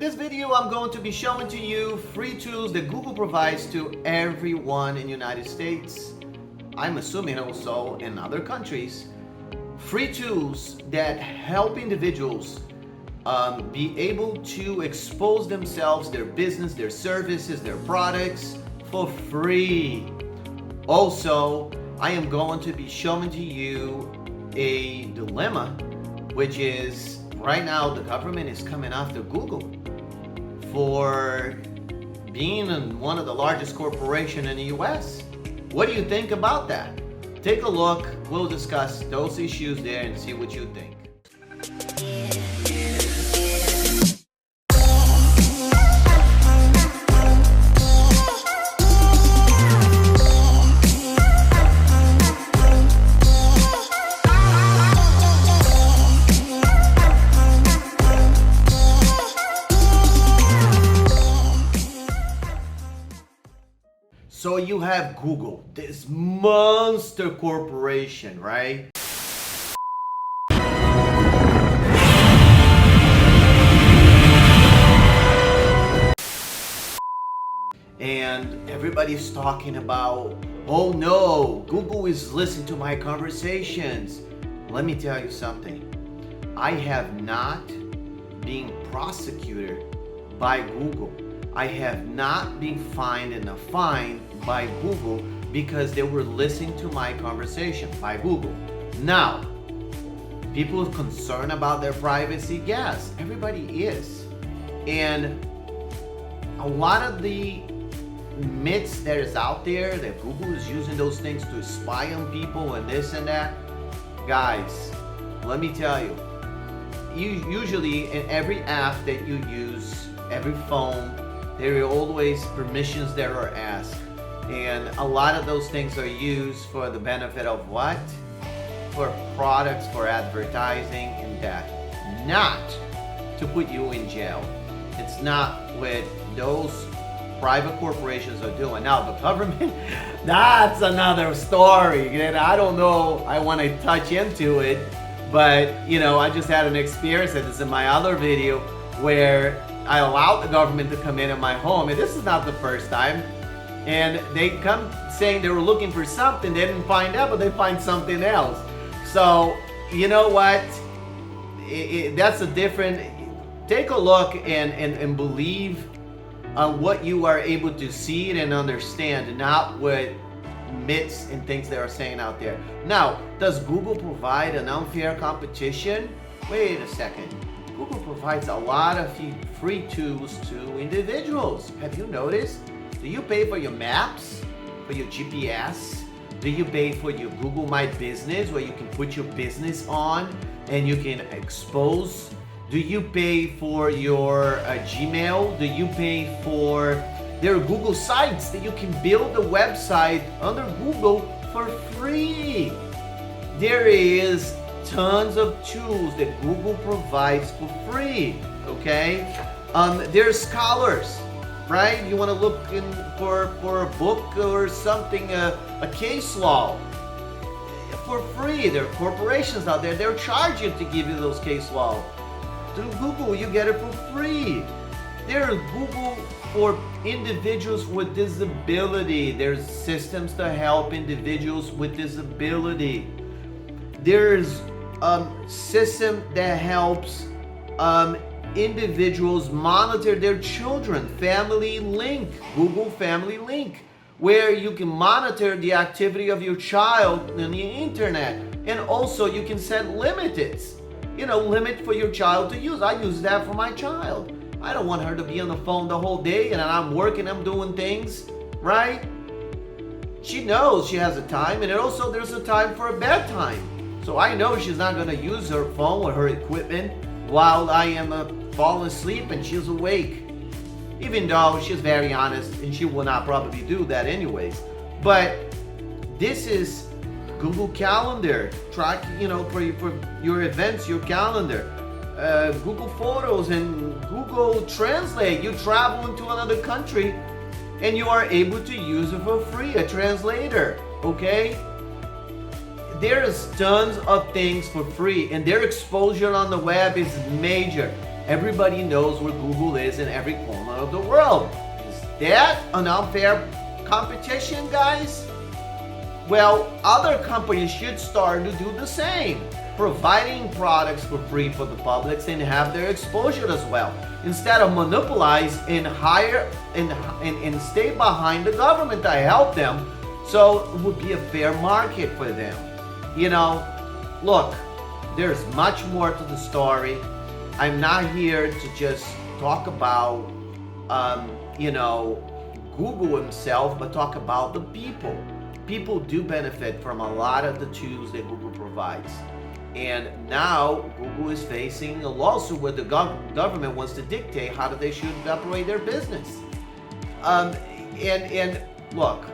this video, I'm going to be showing to you free tools that Google provides to everyone in the United States. I'm assuming also in other countries. Free tools that help individuals be able to expose themselves, their business, their services, their products for free. Also, I am going to be showing to you a dilemma, which is right now the government is coming after Google for being one of the largest corporations in the US. What do you think about that? Take a look. We'll discuss those issues there and see what you think. So you have Google, this monster corporation, right? And everybody's talking about, oh no, Google is listening to my conversations. Let me tell you something. I have not been prosecuted by Google. I have not been fined in a fine by Google because they were listening to my conversation by Google. Now, people are concerned about their privacy. Yes, everybody is. And a lot of the myths that is out there that Google is using those things to spy on people and this and that. Guys, let me tell you, usually in every app that you use, every phone, there are always permissions that are asked. And a lot of those things are used for the benefit of what? For products, for advertising and that. Not to put you in jail. It's not what those private corporations are doing. Now the government, that's another story. And I don't know, I want to touch into it. But I just had an experience, and this is in my other video, where I allowed the government to come in my home, and this is not the first time. And they come saying they were looking for something, they didn't find out, but they find something else. So, you know what? That's a different, take a look and believe what you are able to see and understand, not what myths and things they are saying out there. Now, does Google provide an unfair competition? Wait a second. Google provides a lot of free tools to individuals. Have you noticed? Do you pay for your maps, for your GPS? Do you pay for your Google My Business, where you can put your business on and you can expose? Do you pay for your Gmail? Do you pay for, there are Google sites that you can build a website under Google for free. There is tons of tools that Google provides for free, okay? There's scholars, right? You want to look in for a book or something, a case law, for free. There are corporations out there, they'll charge you to give you those case law. Through Google, you get it for free. There are Google for individuals with disability. There's systems to help individuals with disability. There's system that helps individuals monitor their children. Family Link, Google Family Link, where you can monitor the activity of your child on the internet. And also you can set limits, limit for your child to use. I use that for my child. I don't want her to be on the phone the whole day and I'm working, I'm doing things, right? She knows she has a time, and also there's a time for a bedtime. So I know she's not going to use her phone or her equipment while I am falling asleep and she's awake. Even though she's very honest and she will not probably do that anyways. But this is Google Calendar, track, for your events, your calendar. Google Photos and Google Translate. You travel into another country and you are able to use it for free, a translator, okay? There's tons of things for free, and their exposure on the web is major. Everybody knows where Google is in every corner of the world. Is that an unfair competition, guys? Well, other companies should start to do the same, providing products for free for the public and have their exposure as well, instead of monopolize and hire and stay behind the government to help them, so it would be a fair market for them. You know, look, there's much more to the story. I'm not here to just talk about, Google himself, but talk about the people. People do benefit from a lot of the tools that Google provides. And now Google is facing a lawsuit where the government wants to dictate how they should operate their business. And look,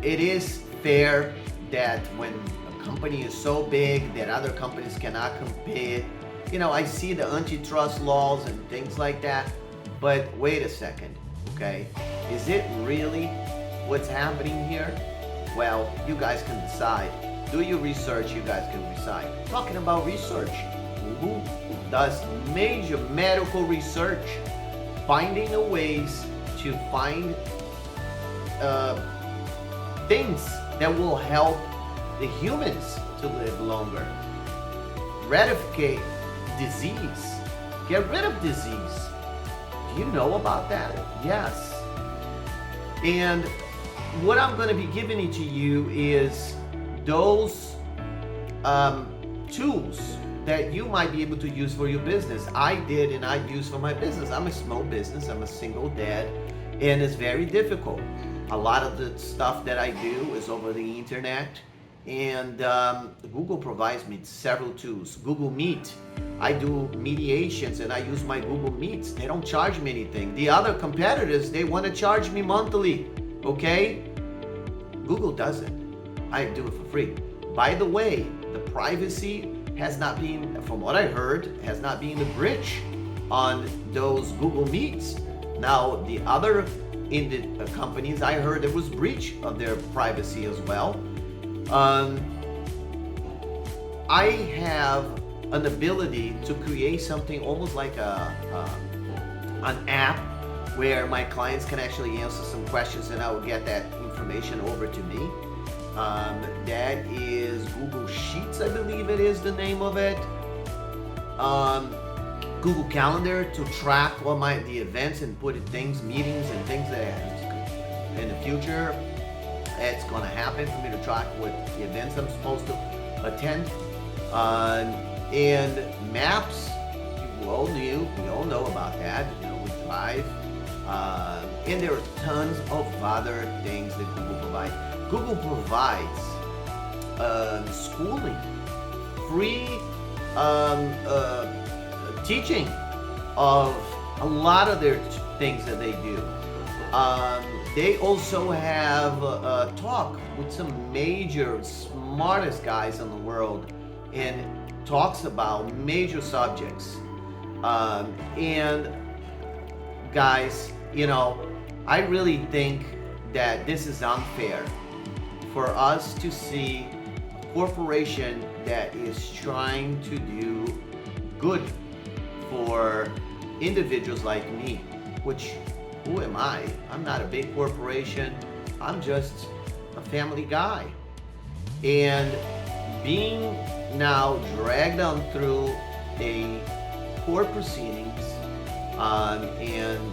it is fair that when a company is so big that other companies cannot compete, I see the antitrust laws and things like that, but wait a second, okay? Is it really what's happening here? Well, you guys can decide. Do your research, you guys can decide. Talking about research, Google does major medical research, finding a ways to find things that will help the humans to live longer. Eradicate disease. Get rid of disease. Do you know about that? Yes. And what I'm going to be giving it to you is those tools that you might be able to use for your business. I did and I use for my business. I'm a small business. I'm a single dad, and it's very difficult. A lot of the stuff that I do is over the internet, and Google provides me several tools. Google Meet. I do mediations and I use my Google Meets. They don't charge me anything. The other competitors, they want to charge me monthly, okay? Google doesn't. I do it for free. By the way, the privacy has not been, from what I heard, has not been a breach on those Google Meets. Now, the other companies, I heard there was breach of their privacy as well. I have an ability to create something almost like an app where my clients can actually answer some questions and I will get that information over to me. That is Google Sheets, I believe it is the name of it. Google Calendar to track all the events and put things, meetings and things that in the future it's going to happen for me to track what the events I'm supposed to attend. And maps, we all know about that. We drive. And there are tons of other things that Google provides. Google provides schooling, free teaching of a lot of their things that they do. They also have a talk with some major, smartest guys in the world and talks about major subjects. And guys, I really think that this is unfair for us to see a corporation that is trying to do good for individuals like me, which, who am I? I'm not a big corporation. I'm just a family guy. And being now dragged on through a court proceedings and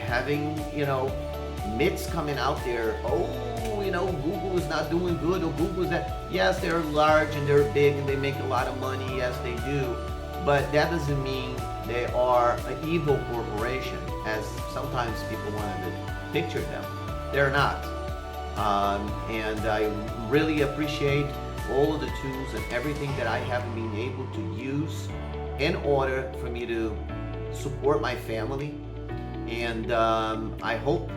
having, myths coming out there, Google is not doing good, or Google is that. Yes, they're large and they're big and they make a lot of money. Yes, they do. But that doesn't mean they are an evil corporation, as sometimes people want to picture them. They're not. And I really appreciate all of the tools and everything that I have been able to use in order for me to support my family. And I hope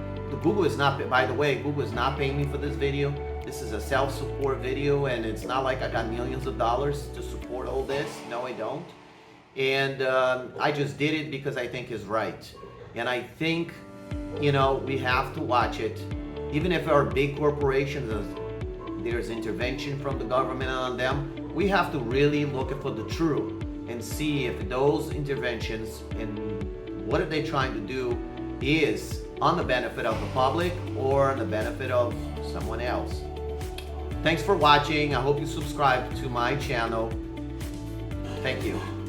Google is not, by the way, Google is not paying me for this video. This is a self-support video, and it's not like I got millions of dollars to support all this. No, I don't. And I just did it because I think it's right. And I think, we have to watch it. Even if our big corporations, there's intervention from the government on them, we have to really look for the truth and see if those interventions and what are they trying to do is on the benefit of the public or on the benefit of someone else. Thanks for watching. I hope you subscribe to my channel. Thank you.